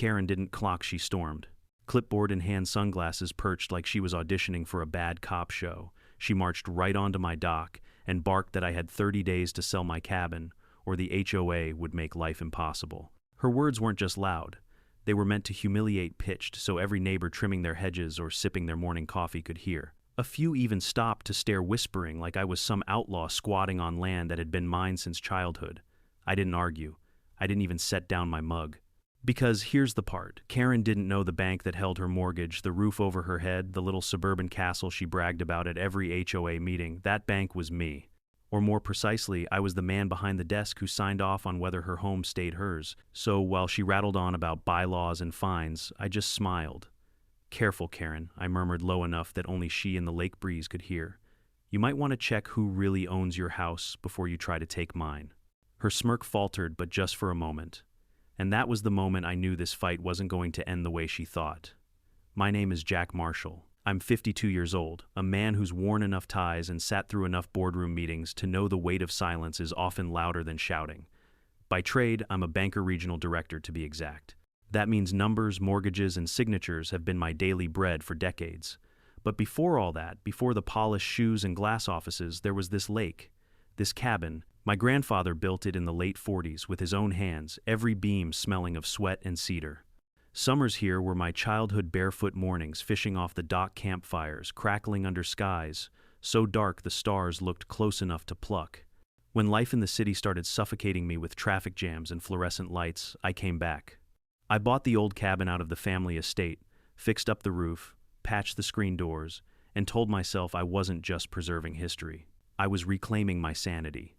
Karen didn't clock, she stormed. Clipboard in hand, sunglasses perched like she was auditioning for a bad cop show. She marched right onto my dock and barked that I had 30 days to sell my cabin, or the HOA would make life impossible. Her words weren't just loud. They were meant to humiliate, pitched so every neighbor trimming their hedges or sipping their morning coffee could hear. A few even stopped to stare, whispering like I was some outlaw squatting on land that had been mine since childhood. I didn't argue. I didn't even set down my mug. Because here's the part. Karen didn't know the bank that held her mortgage, the roof over her head, the little suburban castle she bragged about at every HOA meeting. That bank was me. Or more precisely, I was the man behind the desk who signed off on whether her home stayed hers. So while she rattled on about bylaws and fines, I just smiled. "Careful, Karen," I murmured low enough that only she and the lake breeze could hear. "You might want to check who really owns your house before you try to take mine." Her smirk faltered, but just for a moment. And that was the moment I knew this fight wasn't going to end the way she thought. My name is Jack Marshall. I'm 52 years old, a man who's worn enough ties and sat through enough boardroom meetings to know the weight of silence is often louder than shouting. By trade, I'm a banker regional director, to be exact. That means numbers, mortgages, and signatures have been my daily bread for decades. But before all that, before the polished shoes and glass offices, there was this lake, this cabin. My grandfather built it in the late 40s with his own hands, every beam smelling of sweat and cedar. Summers here were my childhood barefoot mornings, fishing off the dock campfires, crackling under skies so dark the stars looked close enough to pluck. When life in the city started suffocating me with traffic jams and fluorescent lights, I came back. I bought the old cabin out of the family estate, fixed up the roof, patched the screen doors, and told myself I wasn't just preserving history. I was reclaiming my sanity.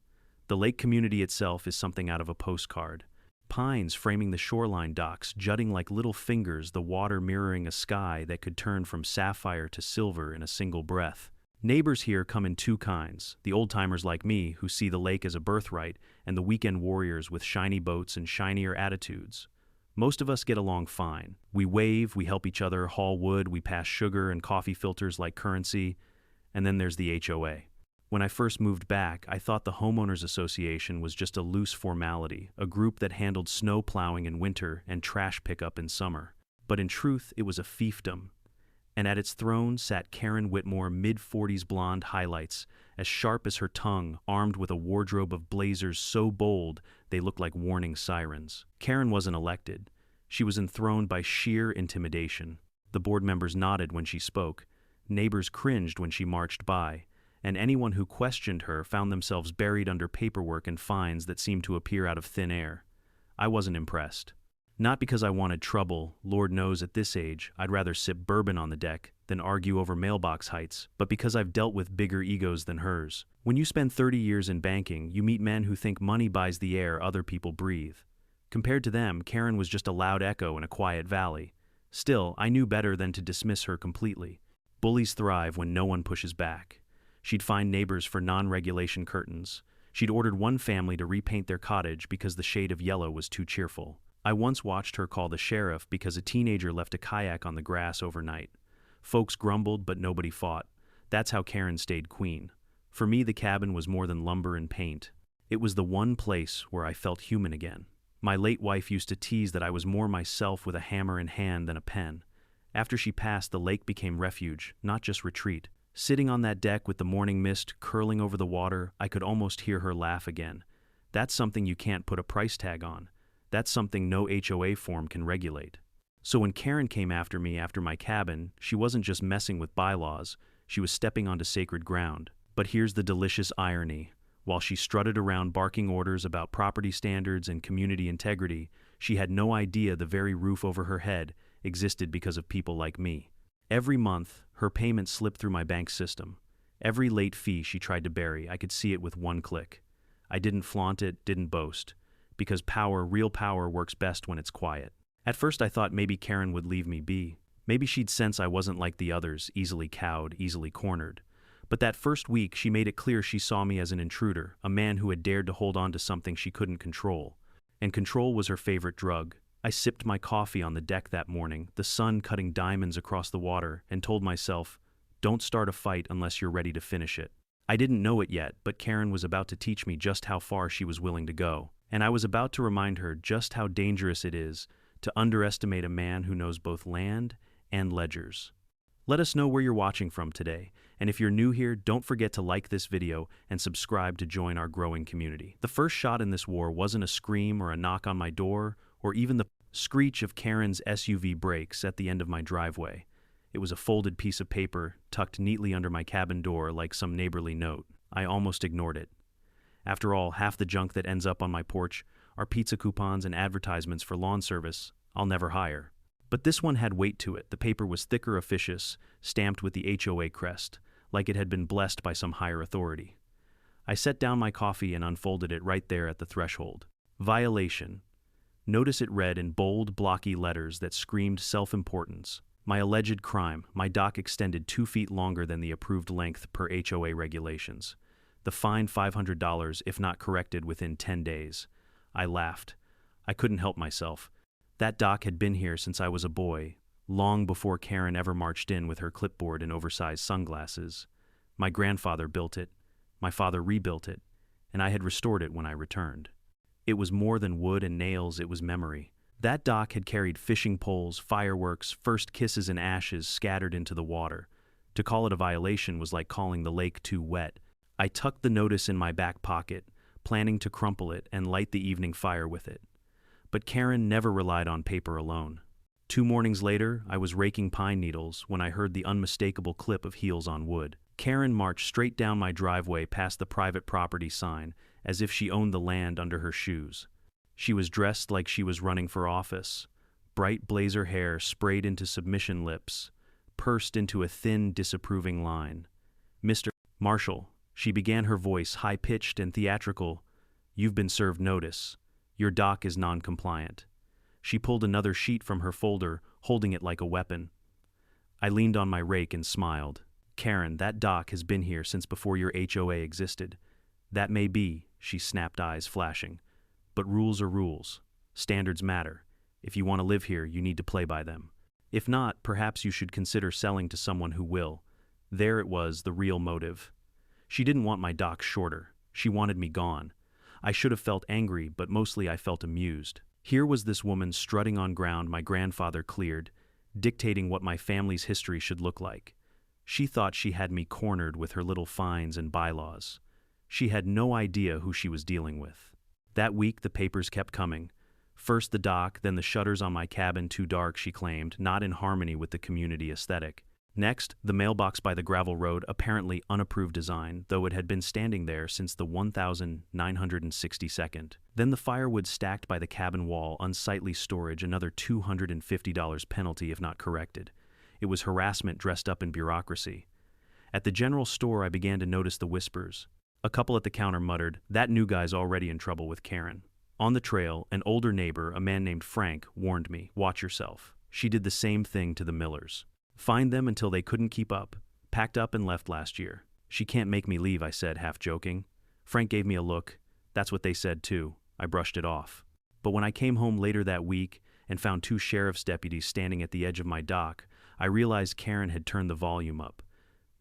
The lake community itself is something out of a postcard. Pines framing the shoreline docks, jutting like little fingers, the water mirroring a sky that could turn from sapphire to silver in a single breath. Neighbors here come in two kinds, the old-timers like me who see the lake as a birthright, and the weekend warriors with shiny boats and shinier attitudes. Most of us get along fine. We wave, we help each other haul wood, we pass sugar and coffee filters like currency, and then there's the HOA. When I first moved back, I thought the Homeowners Association was just a loose formality, a group that handled snow plowing in winter and trash pickup in summer. But in truth, it was a fiefdom. And at its throne sat Karen Whitmore, mid-40s blonde highlights, as sharp as her tongue, armed with a wardrobe of blazers so bold they looked like warning sirens. Karen wasn't elected. She was enthroned by sheer intimidation. The board members nodded when she spoke. Neighbors cringed when she marched by. And anyone who questioned her found themselves buried under paperwork and fines that seemed to appear out of thin air. I wasn't impressed. Not because I wanted trouble, Lord knows at this age I'd rather sip bourbon on the deck than argue over mailbox heights, but because I've dealt with bigger egos than hers. When you spend 30 years in banking, you meet men who think money buys the air other people breathe. Compared to them, Karen was just a loud echo in a quiet valley. Still, I knew better than to dismiss her completely. Bullies thrive when no one pushes back. She'd find neighbors for non-regulation curtains. She'd ordered one family to repaint their cottage because the shade of yellow was too cheerful. I once watched her call the sheriff because a teenager left a kayak on the grass overnight. Folks grumbled, but nobody fought. That's how Karen stayed queen. For me, the cabin was more than lumber and paint. It was the one place where I felt human again. My late wife used to tease that I was more myself with a hammer in hand than a pen. After she passed, the lake became refuge, not just retreat. Sitting on that deck with the morning mist curling over the water, I could almost hear her laugh again. That's something you can't put a price tag on. That's something no HOA form can regulate. So when Karen came after me after my cabin, she wasn't just messing with bylaws, she was stepping onto sacred ground. But here's the delicious irony. While she strutted around barking orders about property standards and community integrity, she had no idea the very roof over her head existed because of people like me. Every month, her payments slipped through my bank system. Every late fee she tried to bury, I could see it with one click. I didn't flaunt it, didn't boast. Because power, real power, works best when it's quiet. At first I thought maybe Karen would leave me be. Maybe she'd sense I wasn't like the others, easily cowed, easily cornered. But that first week, she made it clear she saw me as an intruder, a man who had dared to hold on to something she couldn't control. And control was her favorite drug. I sipped my coffee on the deck that morning, the sun cutting diamonds across the water, and told myself, don't start a fight unless you're ready to finish it. I didn't know it yet, but Karen was about to teach me just how far she was willing to go. And I was about to remind her just how dangerous it is to underestimate a man who knows both land and ledgers. Let us know where you're watching from today, and if you're new here, don't forget to like this video and subscribe to join our growing community. The first shot in this war wasn't a scream or a knock on my door, or even the screech of Karen's SUV brakes at the end of my driveway. It was a folded piece of paper tucked neatly under my cabin door like some neighborly note. I almost ignored it. After all, half the junk that ends up on my porch are pizza coupons and advertisements for lawn service I'll never hire. But this one had weight to it. The paper was thicker officious, stamped with the HOA crest, like it had been blessed by some higher authority. I set down my coffee and unfolded it right there at the threshold. Violation. Notice it read in bold, blocky letters that screamed self-importance. My alleged crime, my dock extended 2 feet longer than the approved length per HOA regulations. The fine $500 if not corrected within 10 days. I laughed. I couldn't help myself. That dock had been here since I was a boy, long before Karen ever marched in with her clipboard and oversized sunglasses. My grandfather built it, my father rebuilt it, and I had restored it when I returned. It was more than wood and nails, it was memory. That dock had carried fishing poles, fireworks, first kisses and ashes scattered into the water. To call it a violation was like calling the lake too wet. I tucked the notice in my back pocket, planning to crumple it and light the evening fire with it. But Karen never relied on paper alone. 2 mornings later, I was raking pine needles when I heard the unmistakable clip of heels on wood. Karen marched straight down my driveway past the private property sign, as if she owned the land under her shoes. She was dressed like she was running for office. Bright blazer hair sprayed into submission lips, pursed into a thin, disapproving line. "Mr. Marshall," she began, her voice high-pitched and theatrical, "you've been served notice. Your dock is non-compliant." She pulled another sheet from her folder, holding it like a weapon. I leaned on my rake and smiled. "Karen, that dock has been here since before your HOA existed." "That may be," she snapped, eyes flashing. "But rules are rules. Standards matter. If you want to live here, you need to play by them. If not, perhaps you should consider selling to someone who will." There it was, the real motive. She didn't want my dock shorter. She wanted me gone. I should have felt angry, but mostly I felt amused. Here was this woman strutting on ground my grandfather cleared, dictating what my family's history should look like. She thought she had me cornered with her little fines and bylaws. She had no idea who she was dealing with. That week, the papers kept coming. First the dock, then the shutters on my cabin too dark, she claimed, not in harmony with the community aesthetic. Next, the mailbox by the gravel road, apparently unapproved design, though it had been standing there since the 1962nd. Then the firewood stacked by the cabin wall, unsightly storage, another $250 penalty if not corrected. It was harassment dressed up in bureaucracy. At the general store, I began to notice the whispers. A couple at the counter muttered, "That new guy's already in trouble with Karen." On the trail, an older neighbor, a man named Frank, warned me, "Watch yourself." She did the same thing to the Millers. Fined them until they couldn't keep up. Packed up and left last year. "She can't make me leave," I said, half joking. Frank gave me a look. "That's what they said too." I brushed it off. But when I came home later that week and found 2 sheriff's deputies standing at the edge of my dock, I realized Karen had turned the volume up.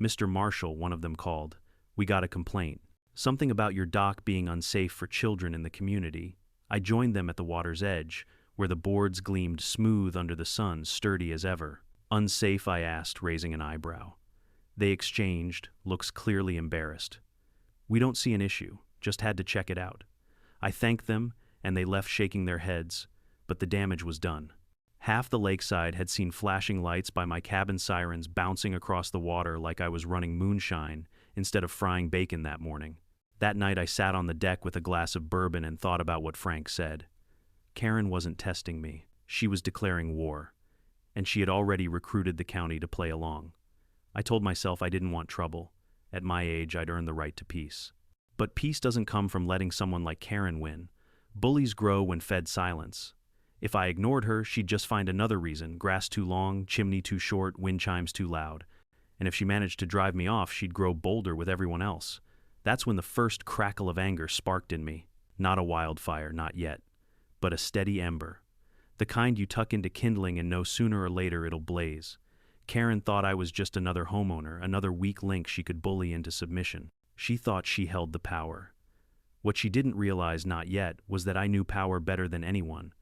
"Mr. Marshall," one of them called. "We got a complaint. Something about your dock being unsafe for children in the community." I joined them at the water's edge, where the boards gleamed smooth under the sun, sturdy as ever. "Unsafe?" I asked, raising an eyebrow. They exchanged, looks clearly embarrassed. "We don't see an issue, just had to check it out." I thanked them, and they left shaking their heads, but the damage was done. Half the lakeside had seen flashing lights by my cabin sirens bouncing across the water like I was running moonshine instead of frying bacon that morning. That night I sat on the deck with a glass of bourbon and thought about what Frank said. Karen wasn't testing me. She was declaring war. And she had already recruited the county to play along. I told myself I didn't want trouble. At my age, I'd earned the right to peace. But peace doesn't come from letting someone like Karen win. Bullies grow when fed silence. If I ignored her, she'd just find another reason: grass too long, chimney too short, wind chimes too loud. And if she managed to drive me off, she'd grow bolder with everyone else. That's when the first crackle of anger sparked in me. Not a wildfire, not yet, but a steady ember. The kind you tuck into kindling and know sooner or later it'll blaze. Karen thought I was just another homeowner, another weak link she could bully into submission. She thought she held the power. What she didn't realize, not yet, was that I knew power better than anyone.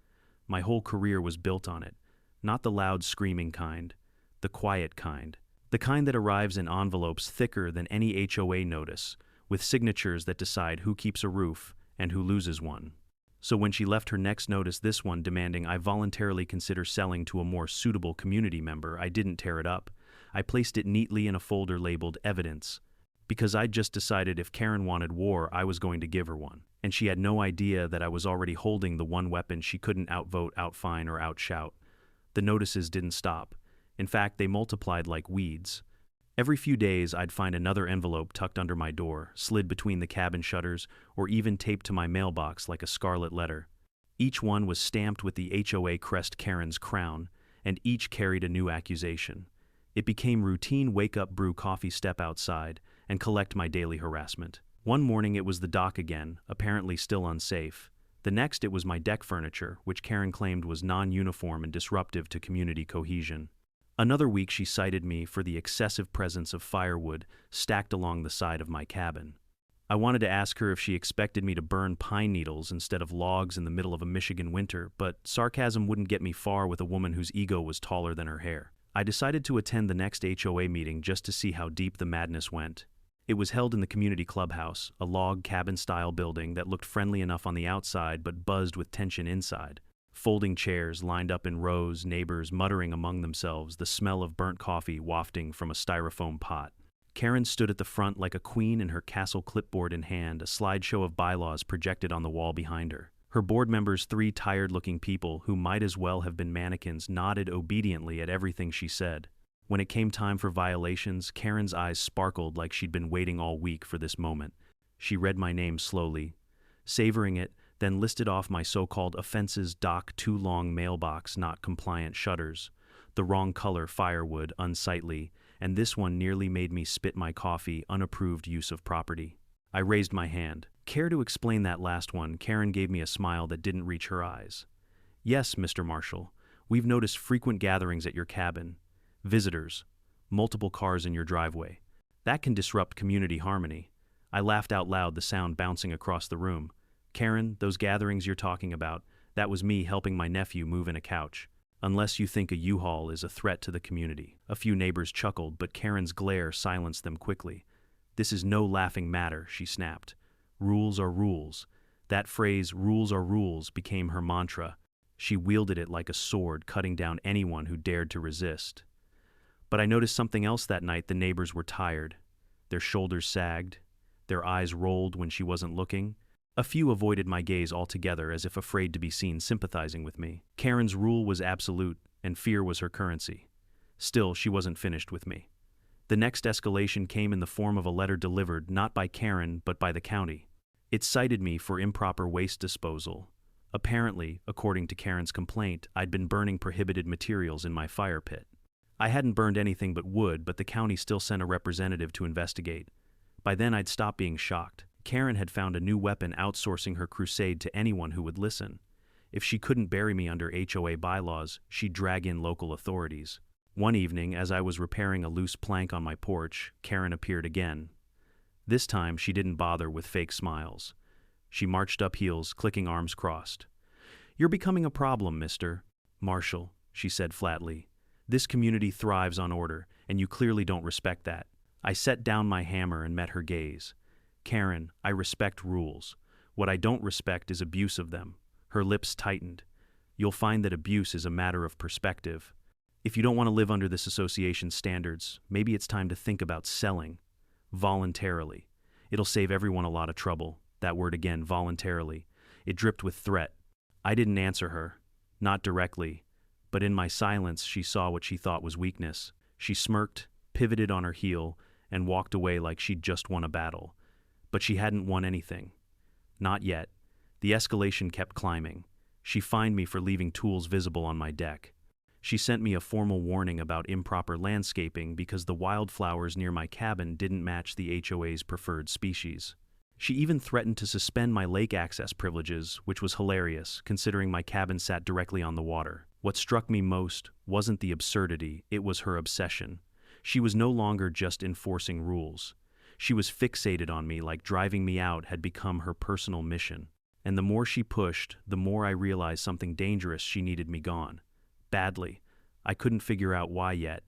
My whole career was built on it. Not the loud screaming kind, the quiet kind. The kind that arrives in envelopes thicker than any HOA notice, with signatures that decide who keeps a roof and who loses one. So when she left her next notice, this one demanding I voluntarily consider selling to a more suitable community member, I didn't tear it up. I placed it neatly in a folder labeled Evidence, because I'd just decided if Karen wanted war, I was going to give her one. And she had no idea that I was already holding the one weapon she couldn't outvote, outfine, or outshout. The notices didn't stop. In fact, they multiplied like weeds. Every few days, I'd find another envelope tucked under my door, slid between the cabin shutters, or even taped to my mailbox like a scarlet letter. Each one was stamped with the HOA crest Karen's crown, and each carried a new accusation. It became routine wake-up, brew coffee, step outside, and collect my daily harassment. One morning it was the dock again, apparently still unsafe. The next it was my deck furniture, which Karen claimed was non-uniform and disruptive to community cohesion. Another week she cited me for the excessive presence of firewood stacked along the side of my cabin. I wanted to ask her if she expected me to burn pine needles instead of logs in the middle of a Michigan winter, but sarcasm wouldn't get me far with a woman whose ego was taller than her hair. I decided to attend the next HOA meeting just to see how deep the madness went. It was held in the community clubhouse, a log cabin-style building that looked friendly enough on the outside but buzzed with tension inside. Folding chairs lined up in rows, neighbors muttering among themselves, the smell of burnt coffee wafting from a styrofoam pot. Karen stood at the front like a queen in her castle, clipboard in hand, a slideshow of bylaws projected on the wall behind her. Her board members, three tired-looking people who might as well have been mannequins, nodded obediently at everything she said. When it came time for violations, Karen's eyes sparkled like she'd been waiting all week for this moment. She read my name slowly, savoring it, then listed off my so-called offenses: dock, too long mailbox, not compliant shutters, the wrong color firewood, unsightly, and this one nearly made me spit my coffee, unapproved use of property. I raised my hand. Care to explain that last one? Karen gave me a smile that didn't reach her eyes. Yes, Mr. Marshall. We've noticed frequent gatherings at your cabin. Visitors. Multiple cars in your driveway. That can disrupt community harmony. I laughed out loud, the sound bouncing across the room. Karen, those gatherings you're talking about, that was me helping my nephew move in a couch. Unless you think a U-Haul is a threat to the community. A few neighbors chuckled, but Karen's glare silenced them quickly. This is no laughing matter, she snapped. Rules are rules. That phrase, rules are rules, became her mantra. She wielded it like a sword, cutting down anyone who dared to resist. But I noticed something else that night. The neighbors were tired. Their shoulders sagged. Their eyes rolled when she wasn't looking. A few avoided my gaze altogether, as if afraid to be seen sympathizing with me. Karen's rule was absolute, and fear was her currency. Still, she wasn't finished with me. The next escalation came in the form of a letter delivered not by Karen, but by the county. It cited me for improper waste disposal. Apparently, according to Karen's complaint, I'd been burning prohibited materials in my fire pit. I hadn't burned anything but wood, but the county still sent a representative to investigate. By then, I'd stopped being shocked. Karen had found a new weapon, outsourcing her crusade to anyone who would listen. If she couldn't bury me under HOA bylaws, she'd drag in local authorities. One evening, as I was repairing a loose plank on my porch, Karen appeared again. This time, she didn't bother with fake smiles. She marched up heels, clicking arms crossed. "You're becoming a problem, Mr. Marshall," she said flatly. "This community thrives on order, and you clearly don't respect that." I set down my hammer and met her gaze. "Karen, I respect rules. What I don't respect is abuse of them." Her lips tightened. "You'll find that abuse is a matter of perspective. If you don't want to live under this association's standards, maybe it's time to think about selling. Voluntarily. It'll save everyone a lot of trouble." That word again, voluntarily. It dripped with threat. I didn't answer her. Not directly. But in my silence, she saw what she thought was weakness. She smirked, pivoted on her heel, and walked away like she'd just won a battle. But she hadn't won anything. Not yet. The escalation kept climbing. She fined me for leaving tools visible on my deck. She sent me a formal warning about improper landscaping because the wildflowers near my cabin didn't match the HOA's preferred species. She even threatened to suspend my lake access privileges, which was hilarious, considering my cabin sat directly on the water. What struck me most wasn't the absurdity, it was her obsession. She was no longer just enforcing rules. She was fixated on me, like driving me out had become her personal mission. And the more she pushed, the more I realized something dangerous. She needed me gone. Badly. I couldn't figure out why yet.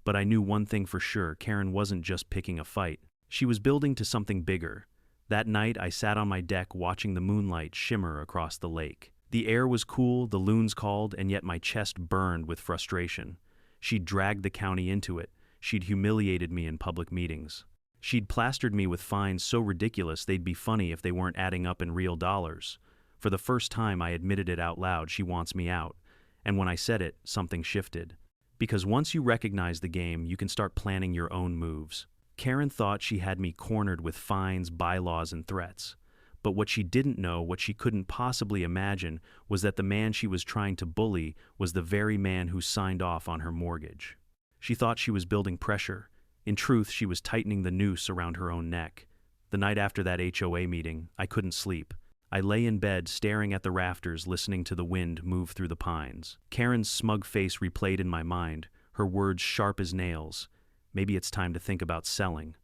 But I knew one thing for sure: Karen wasn't just picking a fight. She was building to something bigger. That night, I sat on my deck watching the moonlight shimmer across the lake. The air was cool, the loons called, and yet my chest burned with frustration. She'd dragged the county into it. She'd humiliated me in public meetings. She'd plastered me with fines so ridiculous they'd be funny if they weren't adding up in real dollars. For the first time, I admitted it out loud: she wants me out. And when I said it, something shifted. Because once you recognize the game, you can start planning your own moves. Karen thought she had me cornered with fines, bylaws, and threats. But what she didn't know, what she couldn't possibly imagine, was that the man she was trying to bully was the very man who signed off on her mortgage. She thought she was building pressure. In truth, she was tightening the noose around her own neck. The night after that HOA meeting, I couldn't sleep. I lay in bed, staring at the rafters, listening to the wind move through the pines. Karen's smug face replayed in my mind, her words sharp as nails. Maybe it's time to think about selling.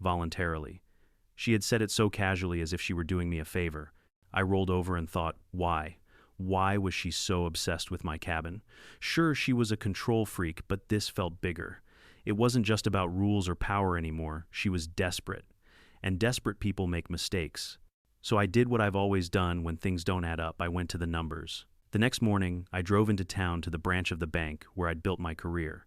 Voluntarily. She had said it so casually, as if she were doing me a favor. I rolled over and thought, why? Why was she so obsessed with my cabin? Sure, she was a control freak, but this felt bigger. It wasn't just about rules or power anymore. She was desperate. And desperate people make mistakes. So I did what I've always done when things don't add up. I went to the numbers. The next morning, I drove into town to the branch of the bank where I'd built my career.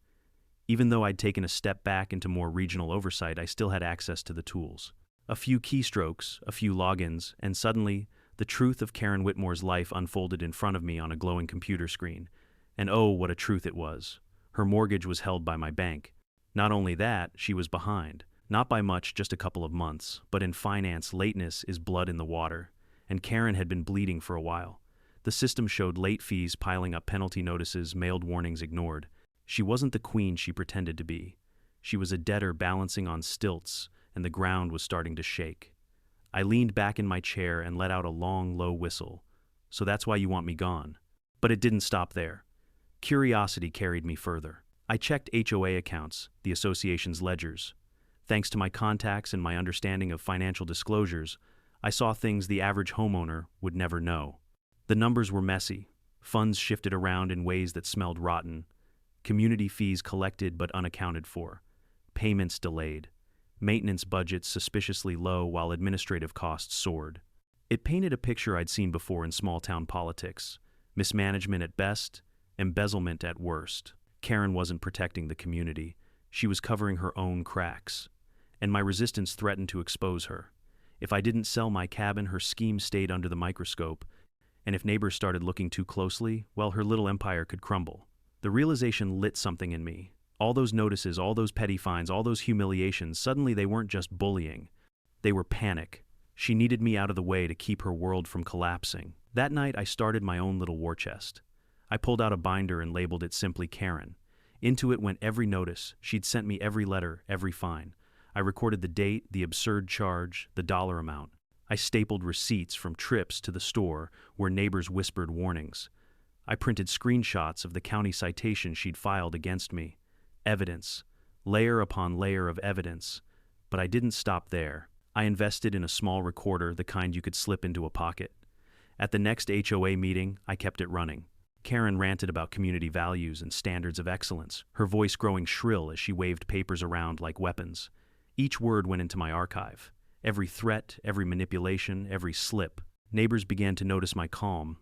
Even though I'd taken a step back into more regional oversight, I still had access to the tools. A few keystrokes, a few logins, and suddenly, the truth of Karen Whitmore's life unfolded in front of me on a glowing computer screen. And oh, what a truth it was. Her mortgage was held by my bank. Not only that, she was behind. Not by much, just a couple of months. But in finance, lateness is blood in the water. And Karen had been bleeding for a while. The system showed late fees piling up, penalty notices, mailed warnings ignored. She wasn't the queen she pretended to be. She was a debtor balancing on stilts, and the ground was starting to shake. I leaned back in my chair and let out a long, low whistle. So that's why you want me gone. But it didn't stop there. Curiosity carried me further. I checked HOA accounts, the association's ledgers. Thanks to my contacts and my understanding of financial disclosures, I saw things the average homeowner would never know. The numbers were messy. Funds shifted around in ways that smelled rotten. Community fees collected but unaccounted for. Payments delayed. Maintenance budgets suspiciously low while administrative costs soared. It painted a picture I'd seen before in small-town politics. Mismanagement at best, embezzlement at worst. Karen wasn't protecting the community. She was covering her own cracks. And my resistance threatened to expose her. If I didn't sell my cabin, her scheme stayed under the microscope. And if neighbors started looking too closely, well, her little empire could crumble. The realization lit something in me. All those notices, all those petty fines, all those humiliations, suddenly they weren't just bullying. They were panic. She needed me out of the way to keep her world from collapsing. That night, I started my own little war chest. I pulled out a binder and labeled it simply Karen. Into it went every notice. She'd sent me every letter, every fine. I recorded the date, the absurd charge, the dollar amount. I stapled receipts from trips to the store where neighbors whispered warnings. I printed screenshots of the county citation she'd filed against me. Evidence. Layer upon layer of evidence. But I didn't stop there. I invested in a small recorder, the kind you could slip into a pocket. At the next HOA meeting, I kept it running. Karen ranted about community values and standards of excellence, her voice growing shrill as she waved papers around like weapons. Each word went into my archive. Every threat, every manipulation, every slip. Neighbors began to notice my calm.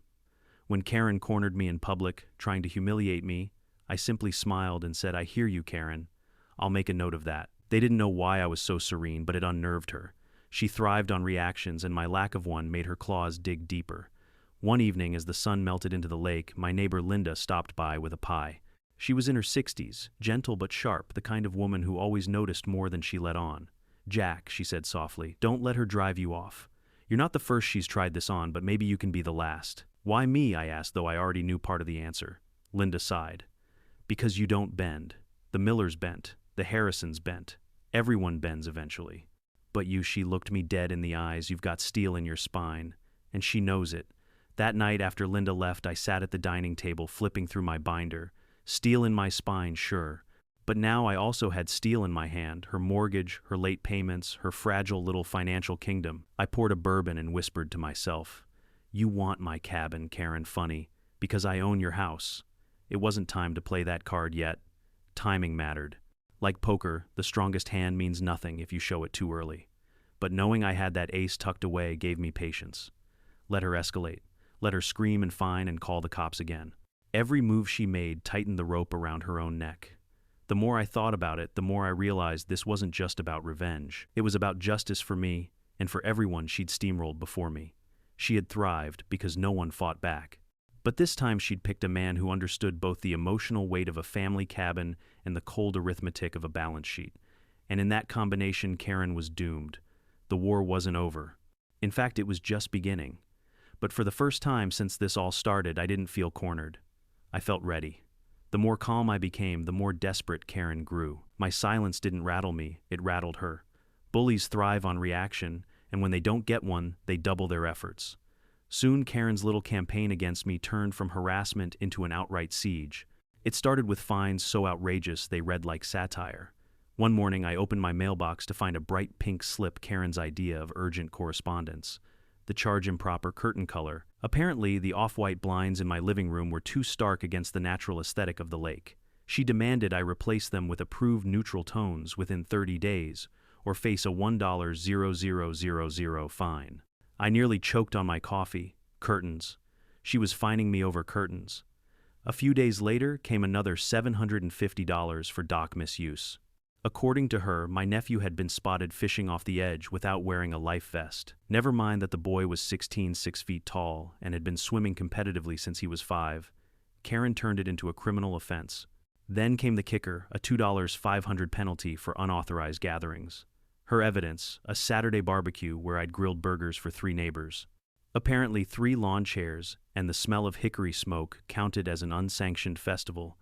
When Karen cornered me in public, trying to humiliate me, I simply smiled and said, "I hear you, Karen. I'll make a note of that." They didn't know why I was so serene, but it unnerved her. She thrived on reactions, and my lack of one made her claws dig deeper. One evening, as the sun melted into the lake, my neighbor Linda stopped by with a pie. She was in her 60s, gentle but sharp, the kind of woman who always noticed more than she let on. "Jack," she said softly, "don't let her drive you off. You're not the first she's tried this on, but maybe you can be the last." "Why me?" I asked, though I already knew part of the answer. Linda sighed. "Because you don't bend. The Millers bent. The Harrisons bent. Everyone bends eventually. But you," she looked me dead in the eyes, "you've got steel in your spine. And she knows it." That night after Linda left, I sat at the dining table flipping through my binder. Steel in my spine, sure. But now I also had steel in my hand, her mortgage, her late payments, her fragile little financial kingdom. I poured a bourbon and whispered to myself, "You want my cabin, Karen, funny, because I own your house." It wasn't time to play that card yet. Timing mattered. Like poker, the strongest hand means nothing if you show it too early. But knowing I had that ace tucked away gave me patience. Let her escalate. Let her scream and whine and call the cops again. Every move she made tightened the rope around her own neck. The more I thought about it, the more I realized this wasn't just about revenge. It was about justice for me and for everyone she'd steamrolled before me. She had thrived because no one fought back. But this time she'd picked a man who understood both the emotional weight of a family cabin and the cold arithmetic of a balance sheet. And in that combination, Karen was doomed. The war wasn't over. In fact, it was just beginning. But for the first time since this all started, I didn't feel cornered. I felt ready. The more calm I became, the more desperate Karen grew. My silence didn't rattle me, it rattled her. Bullies thrive on reaction, and when they don't get one, they double their efforts. Soon Karen's little campaign against me turned from harassment into an outright siege. It started with fines so outrageous they read like satire. One morning I opened my mailbox to find a bright pink slip, Karen's idea of urgent correspondence. The charge improper curtain color. Apparently, the off-white blinds in my living room were too stark against the natural aesthetic of the lake. She demanded I replace them with approved neutral tones within 30 days, or face a $1,000 fine. I nearly choked on my coffee. Curtains. She was fining me over curtains. A few days later came another $750 for dock misuse. According to her, my nephew had been spotted fishing off the edge without wearing a life vest. Never mind that the boy was 6 feet tall, and had been swimming competitively since he was 5. Karen turned it into a criminal offense. Then came the kicker, a $2,500 penalty for unauthorized gatherings. Her evidence, a Saturday barbecue where I'd grilled burgers for 3 neighbors. Apparently 3 lawn chairs and the smell of hickory smoke counted as an unsanctioned festival.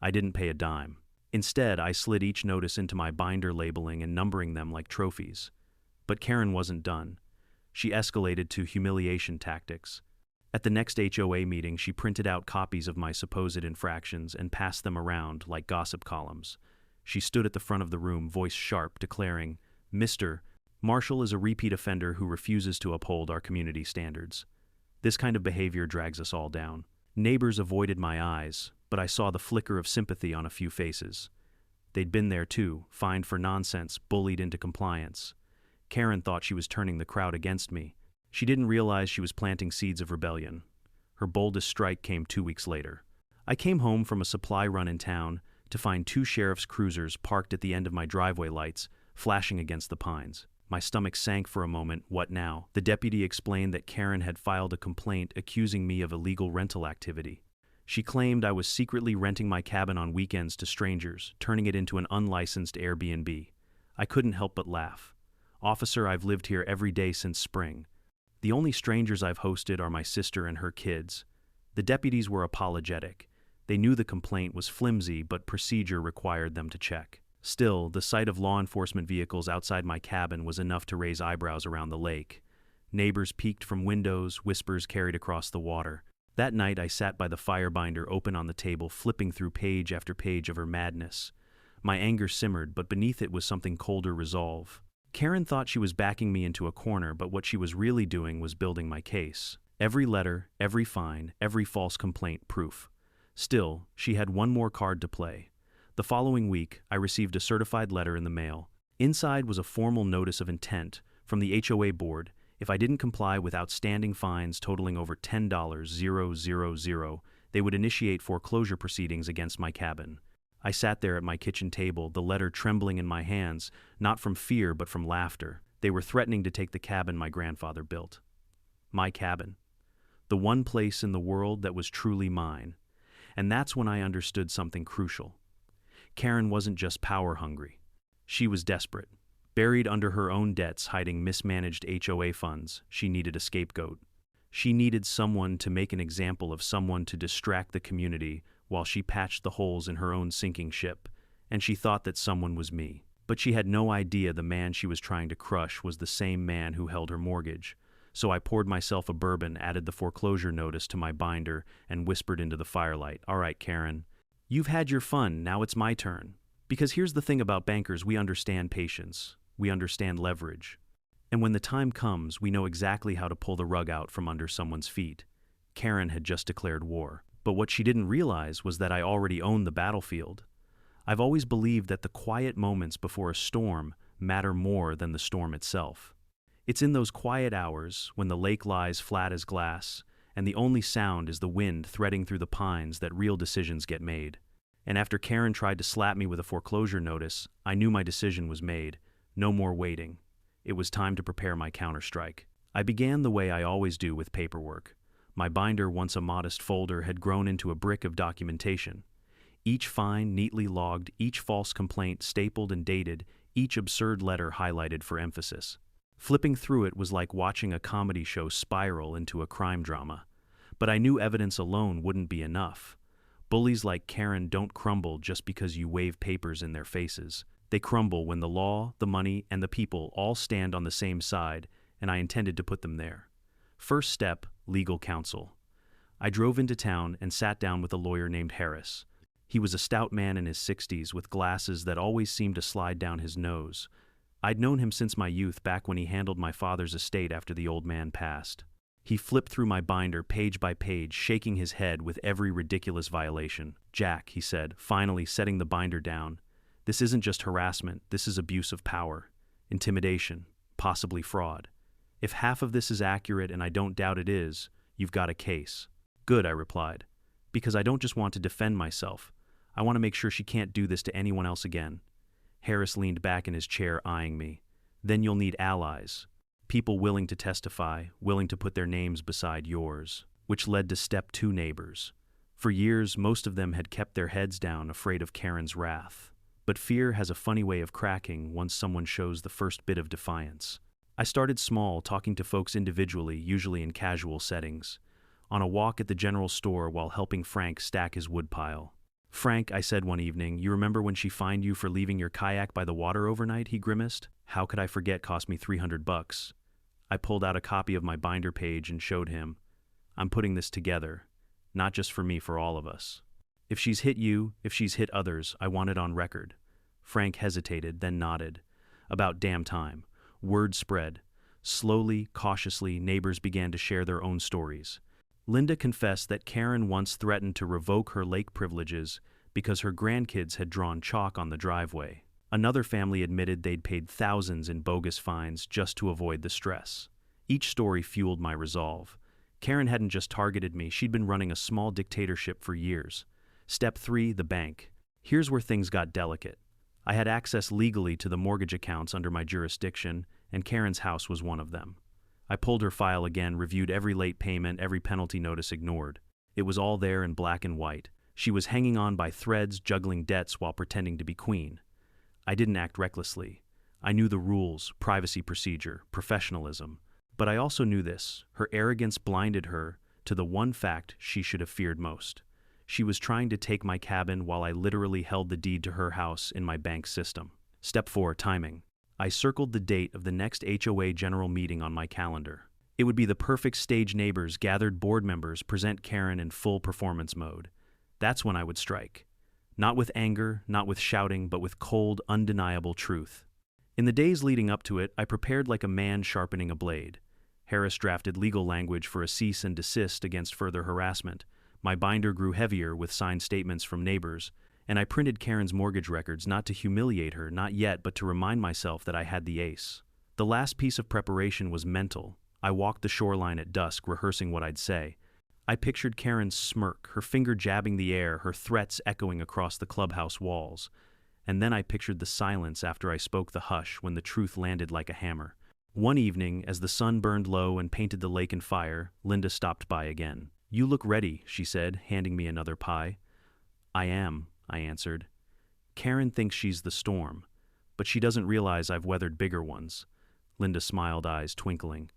I didn't pay a dime. Instead, I slid each notice into my binder, labeling and numbering them like trophies. But Karen wasn't done. She escalated to humiliation tactics. At the next HOA meeting, she printed out copies of my supposed infractions and passed them around like gossip columns. She stood at the front of the room, voice sharp, declaring, "Mr. Marshall is a repeat offender who refuses to uphold our community standards. This kind of behavior drags us all down." Neighbors avoided my eyes, but I saw the flicker of sympathy on a few faces. They'd been there too, fined for nonsense, bullied into compliance. Karen thought she was turning the crowd against me. She didn't realize she was planting seeds of rebellion. Her boldest strike came 2 weeks later. I came home from a supply run in town to find 2 sheriff's cruisers parked at the end of my driveway lights, flashing against the pines. My stomach sank for a moment. What now? The deputy explained that Karen had filed a complaint accusing me of illegal rental activity. She claimed I was secretly renting my cabin on weekends to strangers, turning it into an unlicensed Airbnb. I couldn't help but laugh. "Officer, I've lived here every day since spring. The only strangers I've hosted are my sister and her kids." The deputies were apologetic. They knew the complaint was flimsy, but procedure required them to check. Still, the sight of law enforcement vehicles outside my cabin was enough to raise eyebrows around the lake. Neighbors peeked from windows, whispers carried across the water. That night I sat by the fire binder open on the table, flipping through page after page of her madness. My anger simmered, but beneath it was something colder resolve. Karen thought she was backing me into a corner, but what she was really doing was building my case. Every letter, every fine, every false complaint, proof. Still, she had one more card to play. The following week, I received a certified letter in the mail. Inside was a formal notice of intent from the HOA board. If I didn't comply with outstanding fines totaling over $10,000, they would initiate foreclosure proceedings against my cabin. I sat there at my kitchen table, the letter trembling in my hands, not from fear but from laughter. They were threatening to take the cabin my grandfather built. My cabin. The one place in the world that was truly mine. And that's when I understood something crucial. Karen wasn't just power-hungry. She was desperate. Buried under her own debts, hiding mismanaged HOA funds, she needed a scapegoat. She needed someone to make an example of, someone to distract the community while she patched the holes in her own sinking ship, and she thought that someone was me. But she had no idea the man she was trying to crush was the same man who held her mortgage. So I poured myself a bourbon, added the foreclosure notice to my binder, and whispered into the firelight, "All right, Karen. You've had your fun, now it's my turn." Because here's the thing about bankers, we understand patience. We understand leverage. And when the time comes, we know exactly how to pull the rug out from under someone's feet. Karen had just declared war. But what she didn't realize was that I already owned the battlefield. I've always believed that the quiet moments before a storm matter more than the storm itself. It's in those quiet hours, when the lake lies flat as glass, and the only sound is the wind threading through the pines, that real decisions get made. And after Karen tried to slap me with a foreclosure notice, I knew my decision was made. No more waiting. It was time to prepare my counterstrike. I began the way I always do, with paperwork. My binder, once a modest folder, had grown into a brick of documentation. Each fine neatly logged, each false complaint stapled and dated, each absurd letter highlighted for emphasis. Flipping through it was like watching a comedy show spiral into a crime drama. But I knew evidence alone wouldn't be enough. Bullies like Karen don't crumble just because you wave papers in their faces. They crumble when the law, the money, and the people all stand on the same side, and I intended to put them there. First step, legal counsel. I drove into town and sat down with a lawyer named Harris. He was a stout man in his 60s with glasses that always seemed to slide down his nose. I'd known him since my youth, back when he handled my father's estate after the old man passed. He flipped through my binder page by page, shaking his head with every ridiculous violation. "Jack," he said, finally setting the binder down, "this isn't just harassment, this is abuse of power, intimidation, possibly fraud. If half of this is accurate, and I don't doubt it is, you've got a case." "Good," I replied, "because I don't just want to defend myself. I want to make sure she can't do this to anyone else again." Harris leaned back in his chair, eyeing me. "Then you'll need allies. People willing to testify, willing to put their names beside yours." Which led to step 2, neighbors. For years, most of them had kept their heads down, afraid of Karen's wrath. But fear has a funny way of cracking once someone shows the first bit of defiance. I started small, talking to folks individually, usually in casual settings. On a walk at the general store while helping Frank stack his woodpile. "Frank," I said one evening, "you remember when she fined you for leaving your kayak by the water overnight?" He grimaced. "How could I forget? Cost me $300. I pulled out a copy of my binder page and showed him. "I'm putting this together. Not just for me, for all of us. If she's hit you, if she's hit others, I want it on record." Frank hesitated, then nodded. About damn time. Word spread. Slowly, cautiously, neighbors began to share their own stories. Linda confessed that Karen once threatened to revoke her lake privileges because her grandkids had drawn chalk on the driveway. Another family admitted they'd paid thousands in bogus fines just to avoid the stress. Each story fueled my resolve. Karen hadn't just targeted me, she'd been running a small dictatorship for years. Step 3, the bank. Here's where things got delicate. I had access legally to the mortgage accounts under my jurisdiction, and Karen's house was one of them. I pulled her file again, reviewed every late payment, every penalty notice ignored. It was all there in black and white. She was hanging on by threads, juggling debts while pretending to be queen. I didn't act recklessly. I knew the rules, privacy procedure, professionalism. But I also knew this: her arrogance blinded her to the one fact she should have feared most. She was trying to take my cabin while I literally held the deed to her house in my bank system. Step 4, timing. I circled the date of the next HOA general meeting on my calendar. It would be the perfect stage. Neighbors, gathered board members, present Karen in full performance mode. That's when I would strike. Not with anger, not with shouting, but with cold, undeniable truth. In the days leading up to it, I prepared like a man sharpening a blade. Harris drafted legal language for a cease and desist against further harassment. My binder grew heavier with signed statements from neighbors, and I printed Karen's mortgage records, not to humiliate her, not yet, but to remind myself that I had the ace. The last piece of preparation was mental. I walked the shoreline at dusk, rehearsing what I'd say. I pictured Karen's smirk, her finger jabbing the air, her threats echoing across the clubhouse walls. And then I pictured the silence after I spoke the hush, when the truth landed like a hammer. One evening, as the sun burned low and painted the lake in fire, Linda stopped by again. "You look ready," she said, handing me another pie. "I am," I answered. "Karen thinks she's the storm, but she doesn't realize I've weathered bigger ones." Linda smiled, eyes twinkling.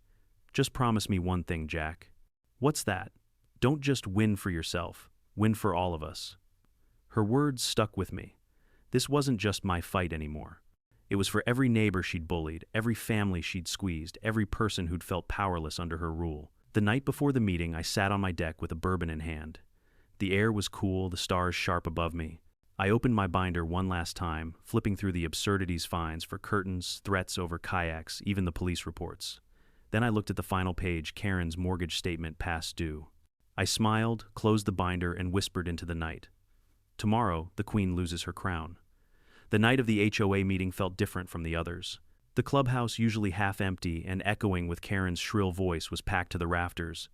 "Just promise me one thing, Jack." "What's that?" "Don't just win for yourself, win for all of us." Her words stuck with me. This wasn't just my fight anymore. It was for every neighbor she'd bullied, every family she'd squeezed, every person who'd felt powerless under her rule. The night before the meeting, I sat on my deck with a bourbon in hand. The air was cool, the stars sharp above me. I opened my binder one last time, flipping through the absurdities fines for curtains, threats over kayaks, even the police reports. Then I looked at the final page, Karen's mortgage statement past due. I smiled, closed the binder, and whispered into the night. Tomorrow, the Queen loses her crown. The night of the HOA meeting felt different from the others. The clubhouse, usually half empty and echoing with Karen's shrill voice, was packed to the rafters.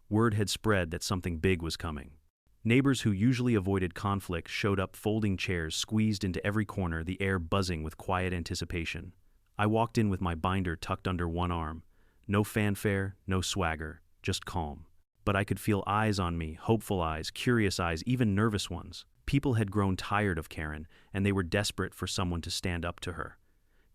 Word had spread that something big was coming. Neighbors who usually avoided conflict showed up, folding chairs squeezed into every corner, the air buzzing with quiet anticipation. I walked in with my binder tucked under one arm. No fanfare, no swagger, just calm. But I could feel eyes on me, hopeful eyes, curious eyes, even nervous ones. People had grown tired of Karen, and they were desperate for someone to stand up to her.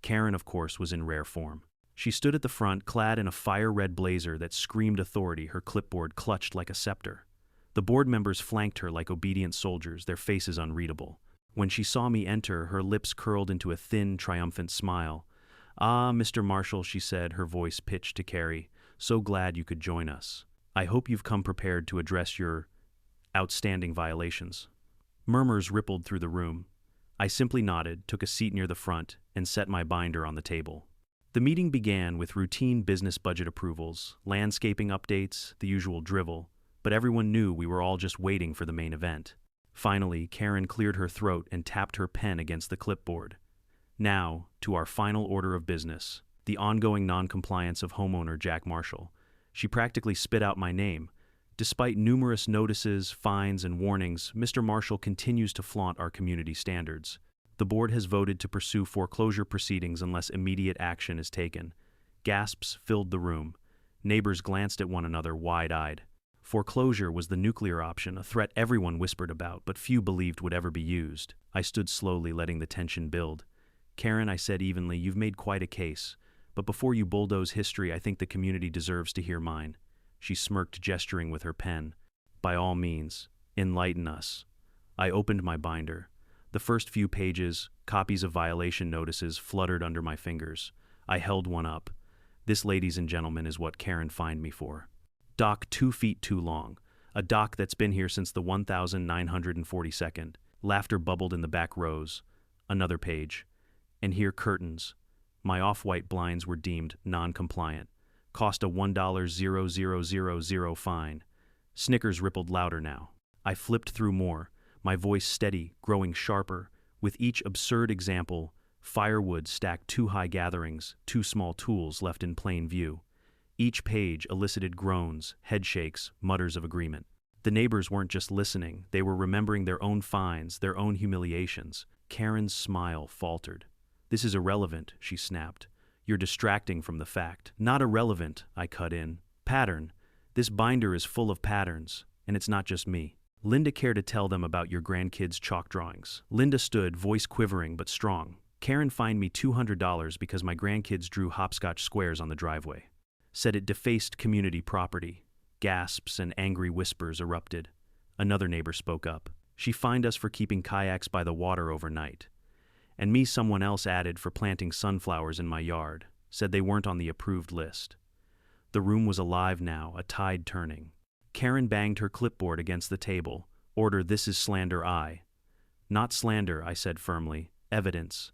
Karen, of course, was in rare form. She stood at the front, clad in a fire-red blazer that screamed authority, her clipboard clutched like a scepter. The board members flanked her like obedient soldiers, their faces unreadable. When she saw me enter, her lips curled into a thin, triumphant smile. "Ah, Mr. Marshall," she said, her voice pitched to Carrie, "so glad you could join us. I hope you've come prepared to address your outstanding violations." Murmurs rippled through the room. I simply nodded, took a seat near the front, and set my binder on the table. The meeting began with routine business budget approvals, landscaping updates, the usual drivel, but everyone knew we were all just waiting for the main event. Finally, Karen cleared her throat and tapped her pen against the clipboard. Now, to our final order of business, the ongoing non-compliance of homeowner Jack Marshall. She practically spit out my name. Despite numerous notices, fines, and warnings, Mr. Marshall continues to flaunt our community standards. The board has voted to pursue foreclosure proceedings unless immediate action is taken. Gasps filled the room. Neighbors glanced at one another wide-eyed. Foreclosure was the nuclear option, a threat everyone whispered about, but few believed would ever be used. I stood slowly, letting the tension build. "Karen," I said evenly, "you've made quite a case. But before you bulldoze history, I think the community deserves to hear mine." She smirked, gesturing with her pen. "By all means, enlighten us." I opened my binder. The first few pages, copies of violation notices, fluttered under my fingers. I held one up. "This, ladies and gentlemen, is what Karen fined me for. Dock 2 feet too long. A dock that's been here since the 1942nd. Laughter bubbled in the back rows. Another page. And here curtains. My off-white blinds were deemed non-compliant. Cost a $1,000 fine. Snickers rippled louder now. I flipped through more, my voice steady, growing sharper. With each absurd example, firewood stacked too high gatherings, too small tools left in plain view. Each page elicited groans, headshakes, mutters of agreement. The neighbors weren't just listening, they were remembering their own fines, their own humiliations. Karen's smile faltered. "This is irrelevant," she snapped. "You're distracting from the fact." "Not irrelevant," I cut in. "Pattern. This binder is full of patterns, and it's not just me. Linda, care to tell them about your grandkids' chalk drawings?" Linda stood, voice quivering but strong. "Karen fined me $200 because my grandkids drew hopscotch squares on the driveway. Said it defaced community property." Gasps and angry whispers erupted. Another neighbor spoke up. "She fined us for keeping kayaks by the water overnight. And me," someone else added, "for planting sunflowers in my yard. Said they weren't on the approved list." The room was alive now, a tide turning. Karen banged her clipboard against the table. "Order, this is slander, I." "Not slander," I said firmly. "Evidence."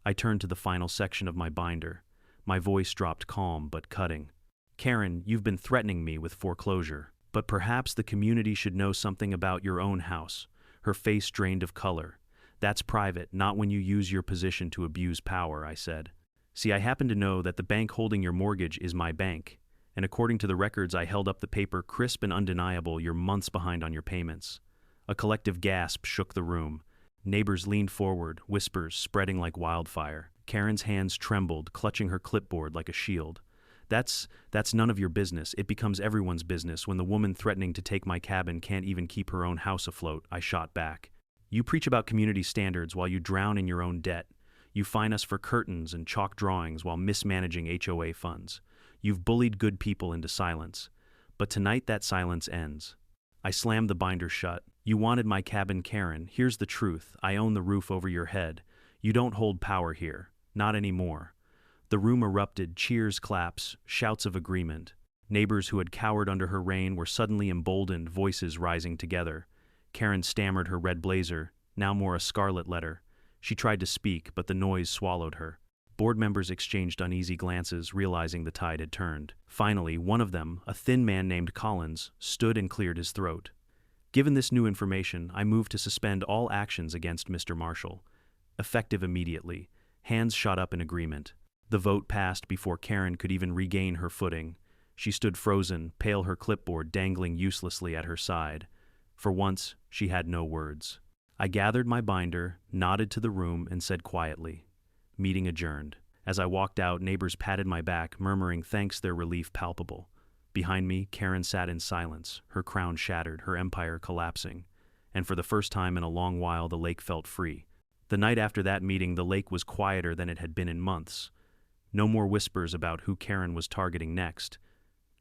I turned to the final section of my binder. My voice dropped, calm but cutting. "Karen, you've been threatening me with foreclosure. But perhaps the community should know something about your own house." Her face drained of color. "That's private, not when you use your position to abuse power," I said. "See, I happen to know that the bank holding your mortgage is my bank. And according to the records," I held up the paper, "crisp and undeniable, you're months behind on your payments." A collective gasp shook the room. Neighbors leaned forward, whispers spreading like wildfire. Karen's hands trembled, clutching her clipboard like a shield. That's none of your business. It becomes everyone's business when the woman threatening to take my cabin can't even keep her own house afloat," I shot back. "You preach about community standards while you drown in your own debt. You fine us for curtains and chalk drawings while mismanaging HOA funds. You've bullied good people into silence. But tonight that silence ends." I slammed the binder shut. "You wanted my cabin, Karen. Here's the truth. I own the roof over your head. You don't hold power here. Not anymore." The room erupted, cheers, claps, shouts of agreement. Neighbors who had cowered under her reign were suddenly emboldened, voices rising together. Karen stammered her red blazer. now more a scarlet letter. She tried to speak, but the noise swallowed her. Board members exchanged uneasy glances, realizing the tide had turned. Finally, one of them, a thin man named Collins, stood and cleared his throat. Given this new information, I moved to suspend all actions against Mr. Marshall. Effective immediately. Hands shot up in agreement. The vote passed before Karen could even regain her footing. She stood frozen, pale, her clipboard dangling uselessly at her side. For once, she had no words. I gathered my binder, nodded to the room, and said quietly, "Meeting adjourned." As I walked out, neighbors patted my back, murmuring thanks, their relief palpable. Behind me, Karen sat in silence, her crown shattered, her empire collapsing. And for the first time in a long while, the lake felt free. The night after that meeting, the lake was quieter than it had been in months. No more whispers about who Karen was targeting next.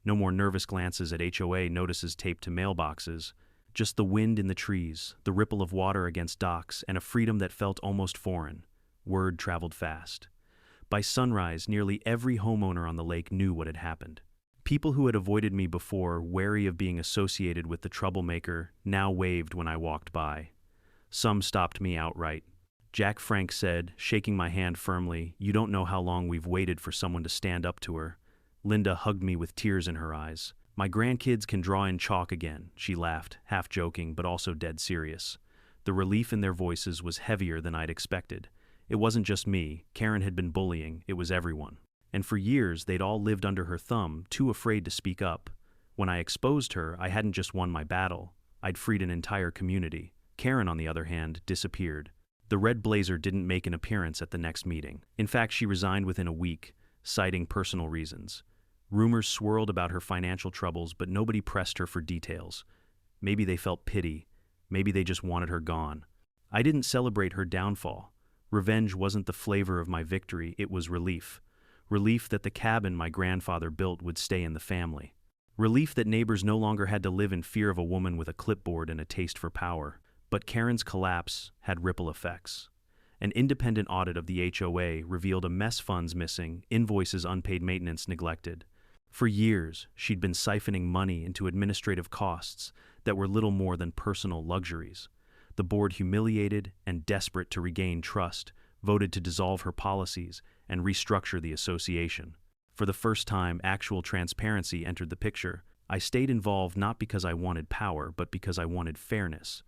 No more nervous glances at HOA notices taped to mailboxes. Just the wind in the trees, the ripple of water against docks, and a freedom that felt almost foreign. Word traveled fast. By sunrise, nearly every homeowner on the lake knew what had happened. People who had avoided me before, wary of being associated with the troublemaker, now waved when I walked by. Some stopped me outright. Jack Frank said, shaking my hand firmly, "You don't know how long we've waited for someone to stand up to her." Linda hugged me with tears in her eyes. "My grandkids can draw in chalk again," she laughed, half joking but also dead serious. The relief in their voices was heavier than I'd expected. It wasn't just me. Karen had been bullying, it was everyone. And for years, they'd all lived under her thumb, too afraid to speak up. When I exposed her, I hadn't just won my battle. I'd freed an entire community. Karen, on the other hand, disappeared. The red blazer didn't make an appearance at the next meeting. In fact, she resigned within a week, citing personal reasons. Rumors swirled about her financial troubles, but nobody pressed her for details. Maybe they felt pity. Maybe they just wanted her gone. I didn't celebrate her downfall. Revenge wasn't the flavor of my victory, it was relief. Relief that the cabin my grandfather built would stay in the family. Relief that neighbors no longer had to live in fear of a woman with a clipboard and a taste for power. But Karen's collapse had ripple effects. An independent audit of the HOA revealed a mess funds missing, invoices unpaid, maintenance neglected. For years, she'd been siphoning money into administrative costs that were little more than personal luxuries. The board, humiliated and desperate to regain trust, voted to dissolve her policies and restructure the association. For the first time, actual transparency entered the picture. I stayed involved not because I wanted power, but because I wanted fairness.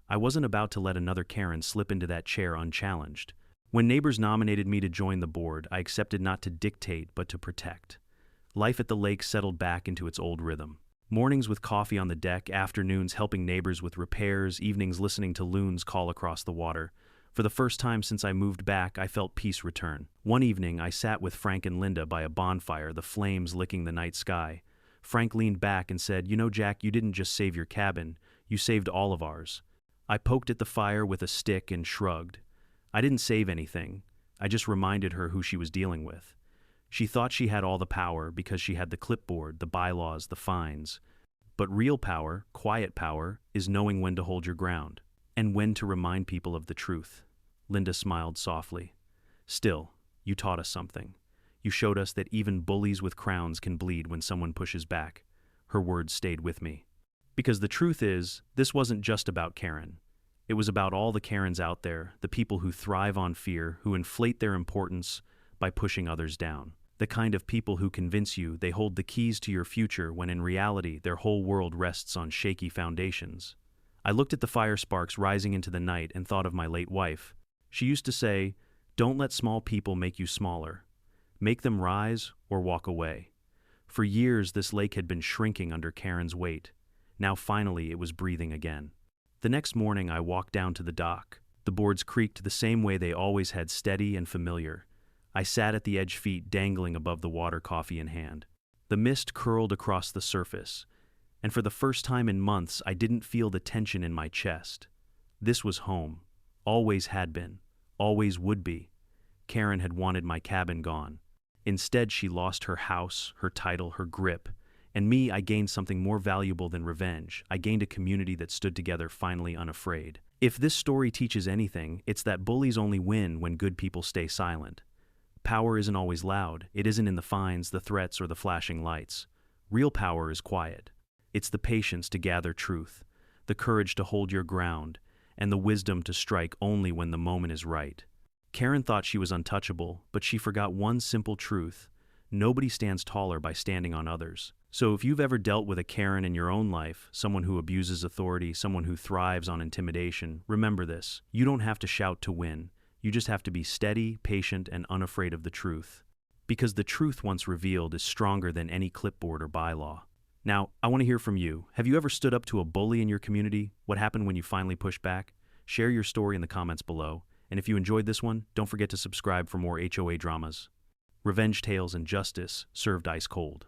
I wasn't about to let another Karen slip into that chair unchallenged. When neighbors nominated me to join the board, I accepted not to dictate, but to protect. Life at the lake settled back into its old rhythm. Mornings with coffee on the deck, afternoons helping neighbors with repairs, evenings listening to loons call across the water. For the first time since I moved back, I felt peace return. One evening, I sat with Frank and Linda by a bonfire, the flames licking the night sky. Frank leaned back and said, "You know, Jack, you didn't just save your cabin, you saved all of ours." I poked at the fire with a stick and shrugged. I didn't save anything. I just reminded her who she was dealing with. She thought she had all the power because she had the clipboard, the bylaws, the fines. But real power, quiet power, is knowing when to hold your ground and when to remind people of the truth. Linda smiled softly. "Still, you taught us something. You showed us that even bullies with crowns can bleed when someone pushes back." Her words stayed with me. Because the truth is, this wasn't just about Karen. It was about all the Karens out there, the people who thrive on fear, who inflate their importance by pushing others down. The kind of people who convince you they hold the keys to your future when in reality their whole world rests on shaky foundations. I looked at the fire sparks rising into the night and thought of my late wife. She used to say, "Don't let small people make you smaller. Make them rise or walk away." For years, this lake had been shrinking under Karen's weight. Now finally it was breathing again. The next morning I walked down to the dock. The boards creaked the same way they always had, steady and familiar. I sat at the edge, feet dangling above the water, coffee in hand. The mist curled across the surface, and for the first time in months I didn't feel the tension in my chest. This was home. Always had been. Always would be. Karen had wanted my cabin gone. Instead, she lost her house, her title, her grip. And me, I gained something more valuable than revenge. I gained a community that stood together, finally unafraid. If this story teaches anything, it's that bullies only win when good people stay silent. Power isn't always loud. It isn't in the fines, the threats, or the flashing lights. Real power is quiet. It's the patience to gather truth, the courage to hold your ground, and the wisdom to strike only when the moment is right. Karen thought she was untouchable, but she forgot one simple truth: nobody stands taller by standing on others. So if you've ever dealt with a Karen in your own life, someone who abuses authority, someone who thrives on intimidation, remember this: you don't have to shout to win. You just have to be steady, patient, and unafraid of the truth. Because the truth once revealed is stronger than any clipboard or bylaw. Now, I want to hear from you. Have you ever stood up to a bully in your community? What happened when you finally pushed back? Share your story in the comments below. And if you enjoyed this one, don't forget to subscribe for more HOA dramas. Revenge tales and justice served ice cold.